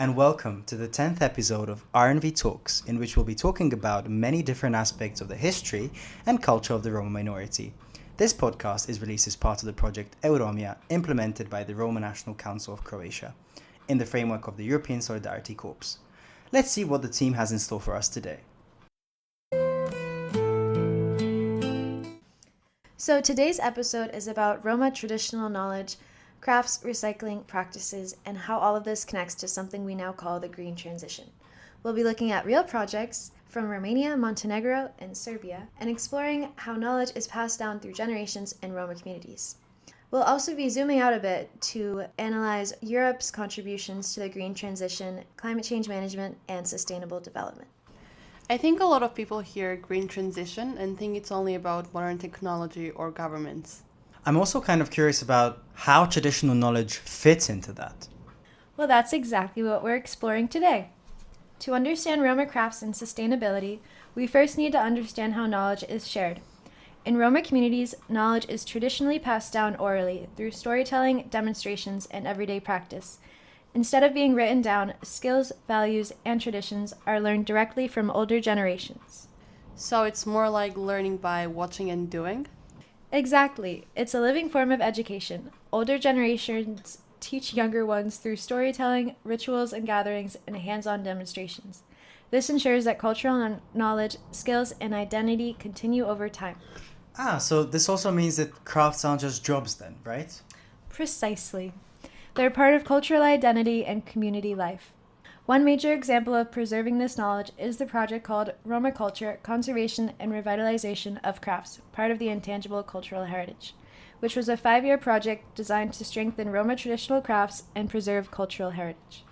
and welcome to the 10th episode of RNV Talks, in which we'll be talking about many different aspects of the history and culture of the Roma minority. This podcast is released as part of the project EUROMIJA, implemented by the Roma National Council of Croatia, in the framework of the European Solidarity Corps. Let's see what the team has in store for us today. So today's episode is about Roma traditional knowledge, crafts, recycling practices, and how all of this connects to something we now call the green transition. We'll be looking at real projects from Romania, Montenegro, and Serbia, and exploring how knowledge is passed down through generations in Roma communities. We'll also be zooming out a bit to analyze Europe's contributions to the green transition, climate change management, and sustainable development. I think a lot of people hear green transition and think it's only about modern technology or governments. I'm also kind of curious about how traditional knowledge fits into that. Well, that's exactly what we're exploring today. To understand Roma crafts and sustainability, we first need to understand how knowledge is shared. In Roma communities, knowledge is traditionally passed down orally through storytelling, demonstrations, and everyday practice. Instead of being written down, skills, values, and traditions are learned directly from older generations. So it's more like learning by watching and doing? Exactly. It's a living form of education. Older generations teach younger ones through storytelling, rituals and gatherings, and hands-on demonstrations. This ensures that cultural knowledge, skills, and identity continue over time. So this also means that crafts aren't just jobs then, right? Precisely. They're part of cultural identity and community life. One major example of preserving this knowledge is the project called Roma Culture, Conservation and Revitalization of Crafts, part of the Intangible Cultural Heritage, which was a 5-year project designed to strengthen Roma traditional crafts and preserve cultural heritage.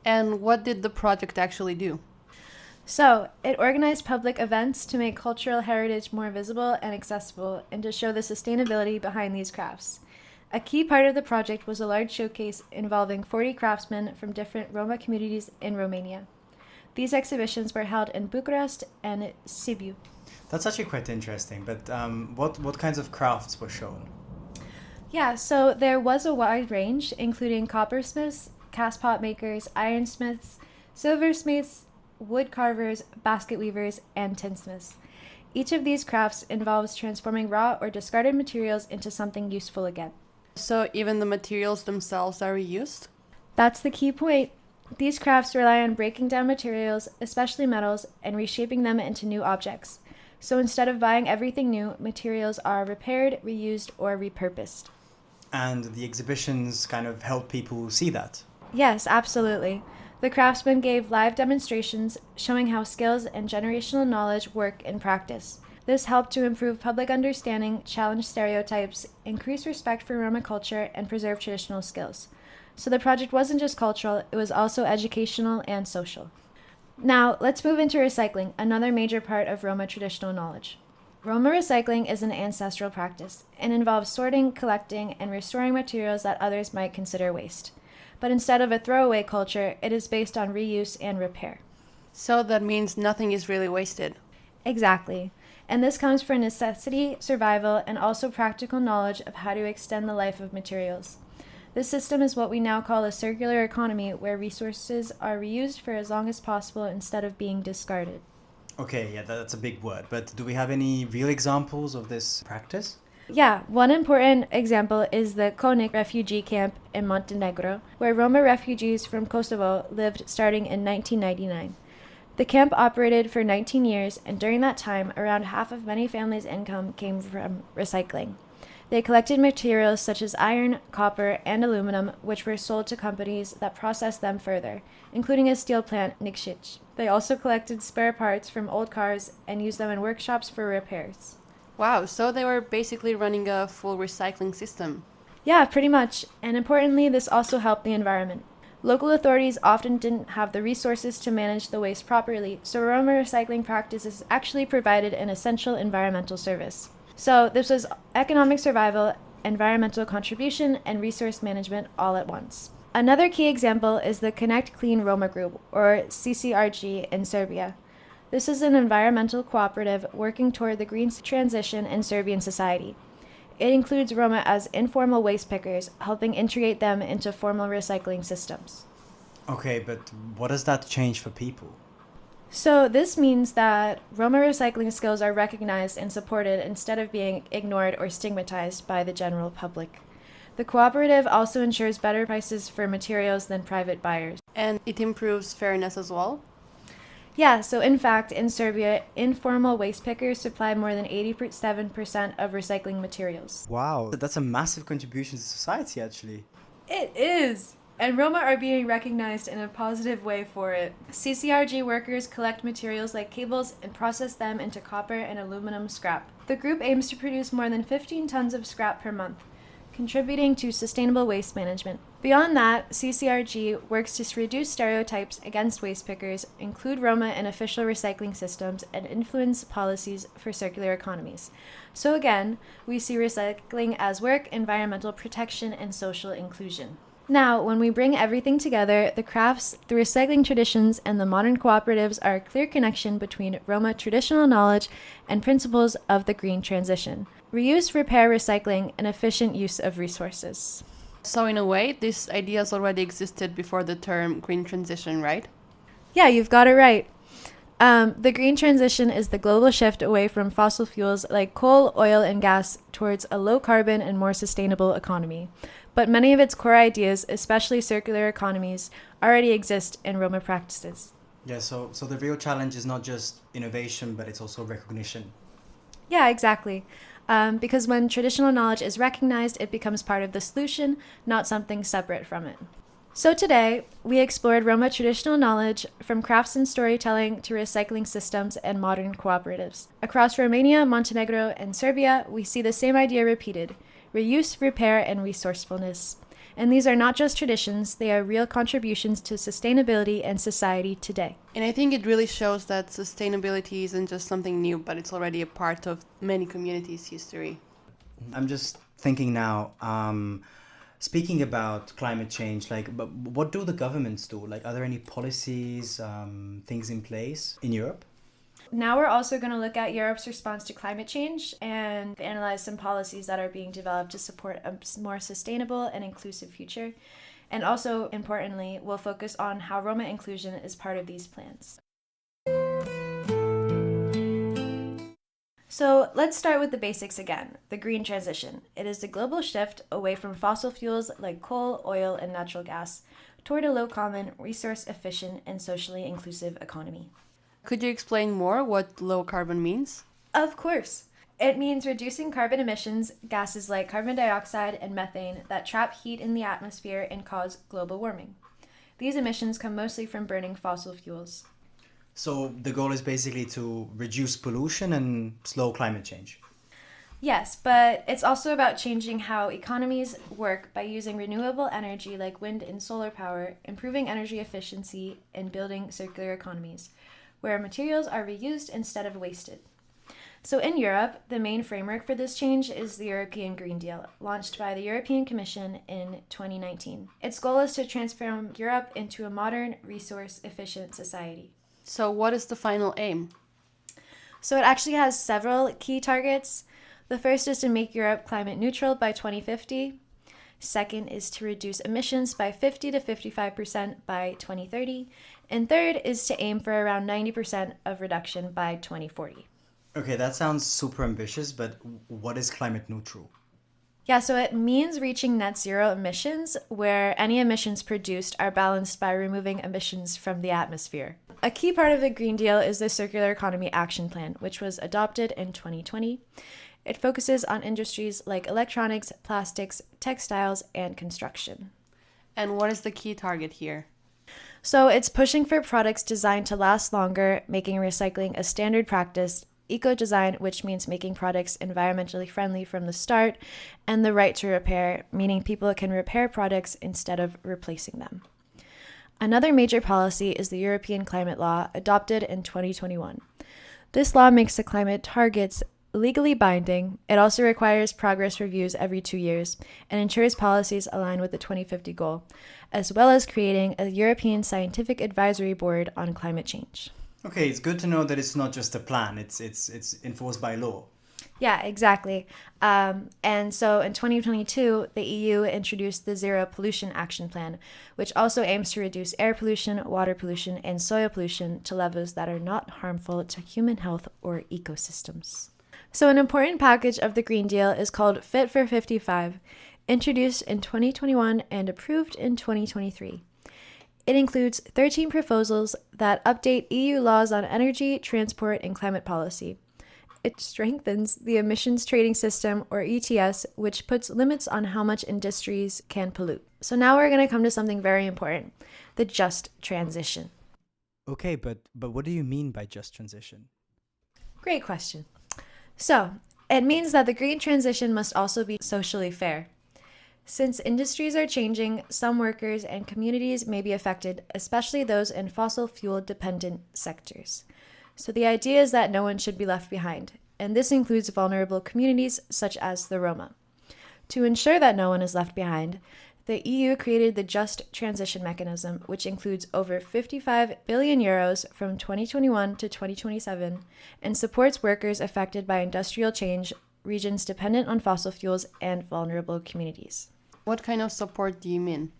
And what did the project actually do? So, it organized public events to make cultural heritage more visible and accessible and to show the sustainability behind these crafts. A key part of the project was a large showcase involving 40 craftsmen from different Roma communities in Romania. These exhibitions were held in Bucharest and Sibiu. That's actually quite interesting, but what kinds of crafts were shown? Yeah, so there was a wide range, including coppersmiths, cast pot makers, ironsmiths, silversmiths, wood carvers, basket weavers, and tinsmiths. Each of these crafts involves transforming raw or discarded materials into something useful again. So even the materials themselves are reused? That's the key point. These crafts rely on breaking down materials, especially metals, and reshaping them into new objects. So instead of buying everything new, materials are repaired, reused, or repurposed. And the exhibitions kind of help people see that? Yes, absolutely. The craftsmen gave live demonstrations showing how skills and generational knowledge work in practice. This helped to improve public understanding, challenge stereotypes, increase respect for Roma culture, and preserve traditional skills. So the project wasn't just cultural, it was also educational and social. Now, let's move into recycling, another major part of Roma traditional knowledge. Roma recycling is an ancestral practice and involves sorting, collecting, and restoring materials that others might consider waste. But instead of a throwaway culture, it is based on reuse and repair. So that means nothing is really wasted. Exactly. And this comes from necessity, survival, and also practical knowledge of how to extend the life of materials. This system is what we now call a circular economy, where resources are reused for as long as possible instead of being discarded. Okay, yeah, that's a big word, but do we have any real examples of this practice? Yeah, one important example is the Konik refugee camp in Montenegro, where Roma refugees from Kosovo lived starting in 1999. The camp operated for 19 years, and during that time, around half of many families' income came from recycling. They collected materials such as iron, copper, and aluminum, which were sold to companies that processed them further, including a steel plant, Nikšić. They also collected spare parts from old cars and used them in workshops for repairs. Wow, so they were basically running a full recycling system. Yeah, pretty much. And importantly, this also helped the environment. Local authorities often didn't have the resources to manage the waste properly, so Roma recycling practices actually provided an essential environmental service. So this was economic survival, environmental contribution, and resource management all at once. Another key example is the Connect Clean Roma Group, or CCRG, in Serbia. This is an environmental cooperative working toward the green transition in Serbian society. It includes Roma as informal waste pickers, helping integrate them into formal recycling systems. Okay, but what does that change for people? So, this means that Roma recycling skills are recognized and supported instead of being ignored or stigmatized by the general public. The cooperative also ensures better prices for materials than private buyers. And it improves fairness as well. Yeah, so in fact, in Serbia, informal waste pickers supply more than 87% of recycling materials. Wow, that's a massive contribution to society, actually. It is! And Roma are being recognized in a positive way for it. CCRG workers collect materials like cables and process them into copper and aluminum scrap. The group aims to produce more than 15 tons of scrap per month, contributing to sustainable waste management. Beyond that, CCRG works to reduce stereotypes against waste pickers, include Roma in official recycling systems, and influence policies for circular economies. So again, we see recycling as work, environmental protection, and social inclusion. Now, when we bring everything together, the crafts, the recycling traditions, and the modern cooperatives are a clear connection between Roma traditional knowledge and principles of the green transition. Reuse, repair, recycling, and efficient use of resources. So in a way, these ideas already existed before the term green transition, right? Yeah, you've got it right. The green transition is the global shift away from fossil fuels like coal, oil, and gas towards a low carbon and more sustainable economy. But many of its core ideas, especially circular economies, already exist in Roma practices. Yeah, so the real challenge is not just innovation, but it's also recognition. Yeah, exactly. Because when traditional knowledge is recognized, it becomes part of the solution, not something separate from it. So today, we explored Roma traditional knowledge from crafts and storytelling to recycling systems and modern cooperatives. Across Romania, Montenegro, and Serbia, we see the same idea repeated: reuse, repair, and resourcefulness. And these are not just traditions, they are real contributions to sustainability and society today. And I think it really shows that sustainability isn't just something new, but it's already a part of many communities' history. I'm just thinking now, speaking about climate change, but what do the governments do? Like, are there any policies, things in place in Europe? Now we're also going to look at Europe's response to climate change and analyze some policies that are being developed to support a more sustainable and inclusive future. And also, importantly, we'll focus on how Roma inclusion is part of these plans. So let's start with the basics again. The green transition. It is the global shift away from fossil fuels like coal, oil, and natural gas toward a low-carbon, resource-efficient, and socially inclusive economy. Could you explain more what low carbon means? Of course. It means reducing carbon emissions, gases like carbon dioxide and methane that trap heat in the atmosphere and cause global warming. These emissions come mostly from burning fossil fuels. So the goal is basically to reduce pollution and slow climate change. Yes, but it's also about changing how economies work by using renewable energy like wind and solar power, improving energy efficiency, and building circular economies, where materials are reused instead of wasted. So in Europe, the main framework for this change is the European Green Deal, launched by the European Commission in 2019. Its goal is to transform Europe into a modern, resource-efficient society. So what is the final aim? So it actually has several key targets. The first is to make Europe climate neutral by 2050. Second is to reduce emissions by 50 to 55% by 2030. And third is to aim for around 90% of reduction by 2040. Okay, that sounds super ambitious, but what is climate neutral? Yeah, so it means reaching net zero emissions, where any emissions produced are balanced by removing emissions from the atmosphere. A key part of the Green Deal is the Circular Economy Action Plan, which was adopted in 2020. It focuses on industries like electronics, plastics, textiles, and construction. And what is the key target here? So it's pushing for products designed to last longer, making recycling a standard practice, eco-design, which means making products environmentally friendly from the start, and the right to repair, meaning people can repair products instead of replacing them. Another major policy is the European Climate Law, adopted in 2021. This law makes the climate targets legally binding. It also requires progress reviews every 2 years and ensures policies align with the 2050 goal, as well as creating a European Scientific Advisory Board on climate change. Okay, it's good to know that it's not just a plan, it's enforced by law. Yeah, exactly. And so in 2022, the EU introduced the Zero Pollution Action Plan, which also aims to reduce air pollution, water pollution, and soil pollution to levels that are not harmful to human health or ecosystems. So an important package of the Green Deal is called Fit for 55, introduced in 2021 and approved in 2023. It includes 13 proposals that update EU laws on energy, transport, and climate policy. It strengthens the emissions trading system, or ETS, which puts limits on how much industries can pollute. So now we're going to come to something very important, the just transition. Okay, but what do you mean by just transition? Great question. So, it means that the green transition must also be socially fair. Since industries are changing, some workers and communities may be affected, especially those in fossil fuel dependent sectors. So the idea is that no one should be left behind, and this includes vulnerable communities such as the Roma. To ensure that no one is left behind, the EU created the Just Transition Mechanism, which includes over 55 billion euros from 2021 to 2027 and supports workers affected by industrial change, regions dependent on fossil fuels, and vulnerable communities. What kind of support do you mean?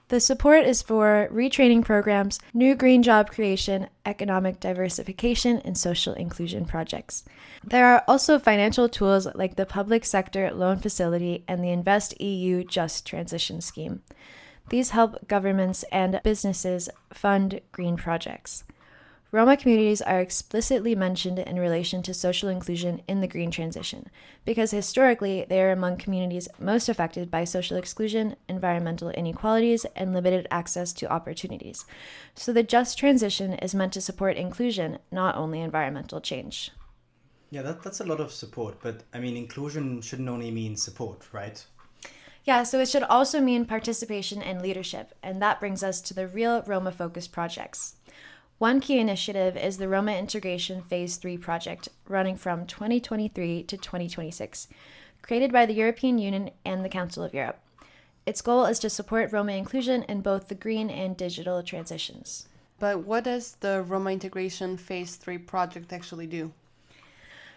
The support is for retraining programs, new green job creation, economic diversification, and social inclusion projects. There are also financial tools like the Public Sector Loan Facility and the Invest EU Just Transition Scheme. These help governments and businesses fund green projects. Roma communities are explicitly mentioned in relation to social inclusion in the green transition, because historically they are among communities most affected by social exclusion, environmental inequalities, and limited access to opportunities. So the just transition is meant to support inclusion, not only environmental change. Yeah, that's a lot of support, but I mean, inclusion shouldn't only mean support, right? Yeah, so it should also mean participation and leadership, and that brings us to the real Roma-focused projects. One key initiative is the Roma Integration Phase 3 project, running from 2023 to 2026, created by the European Union and the Council of Europe. Its goal is to support Roma inclusion in both the green and digital transitions. But what does the Roma Integration Phase 3 project actually do?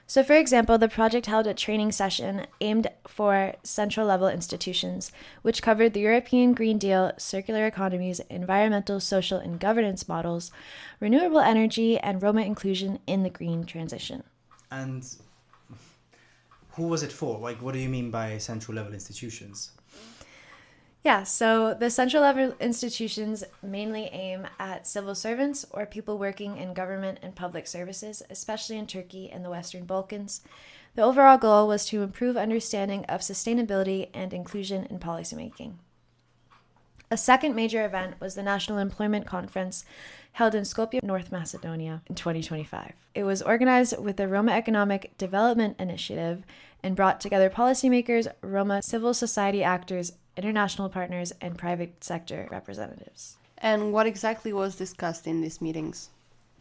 So, for example, the project held a training session aimed for central-level institutions, which covered the European Green Deal, circular economies, environmental, social, and governance models, renewable energy, and Roma inclusion in the green transition. And who was it for? Like, what do you mean by central-level institutions? Yeah, so the central level institutions mainly aim at civil servants or people working in government and public services, especially in Turkey and the Western Balkans. The overall goal was to improve understanding of sustainability and inclusion in policymaking. A second major event was the National Employment Conference held in Skopje, North Macedonia in 2025. It was organized with the Roma Economic Development Initiative and brought together policymakers, Roma civil society actors, international partners, and private sector representatives. And what exactly was discussed in these meetings?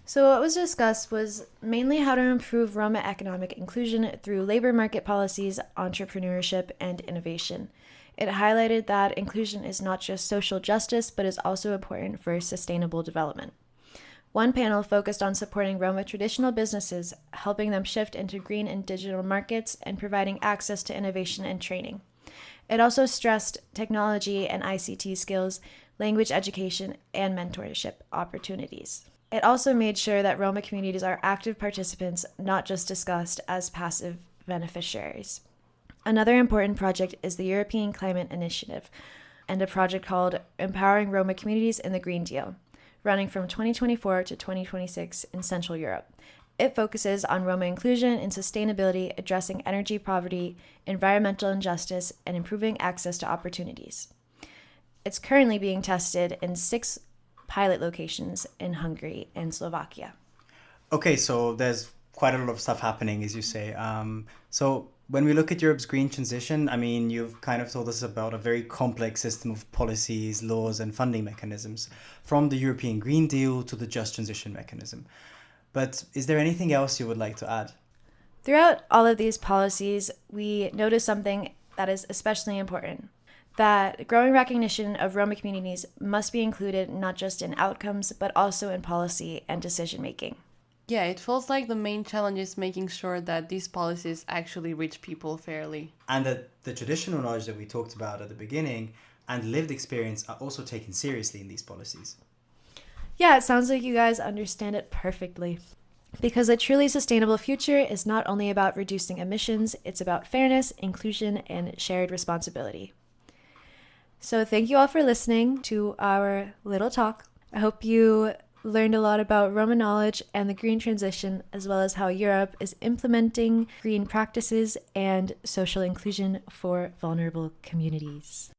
So what was discussed was mainly how to improve Roma economic inclusion through labor market policies, entrepreneurship, and innovation. It highlighted that inclusion is not just social justice, but is also important for sustainable development. One panel focused on supporting Roma traditional businesses, helping them shift into green and digital markets, and providing access to innovation and training. It also stressed technology and ICT skills, language education, and mentorship opportunities. It also made sure that Roma communities are active participants, not just discussed as passive beneficiaries. Another important project is the European Climate Initiative and a project called Empowering Roma Communities in the Green Deal, running from 2024 to 2026 in Central Europe. It focuses on Roma inclusion and sustainability, addressing energy poverty, environmental injustice, and improving access to opportunities. It's currently being tested in 6 pilot locations in Hungary and Slovakia. Okay, so there's quite a lot of stuff happening, as you say. So when we look at Europe's green transition, I mean, you've kind of told us about a very complex system of policies, laws, and funding mechanisms, from the European Green Deal to the Just Transition Mechanism. But is there anything else you would like to add? Throughout all of these policies, we notice something that is especially important, that growing recognition of Roma communities must be included not just in outcomes, but also in policy and decision-making. Yeah, it feels like the main challenge is making sure that these policies actually reach people fairly. And that the traditional knowledge that we talked about at the beginning and lived experience are also taken seriously in these policies. Yeah, it sounds like you guys understand it perfectly. Because a truly sustainable future is not only about reducing emissions, it's about fairness, inclusion, and shared responsibility. So thank you all for listening to our little talk. I hope you learned a lot about Roma knowledge and the green transition, as well as how Europe is implementing green practices and social inclusion for vulnerable communities.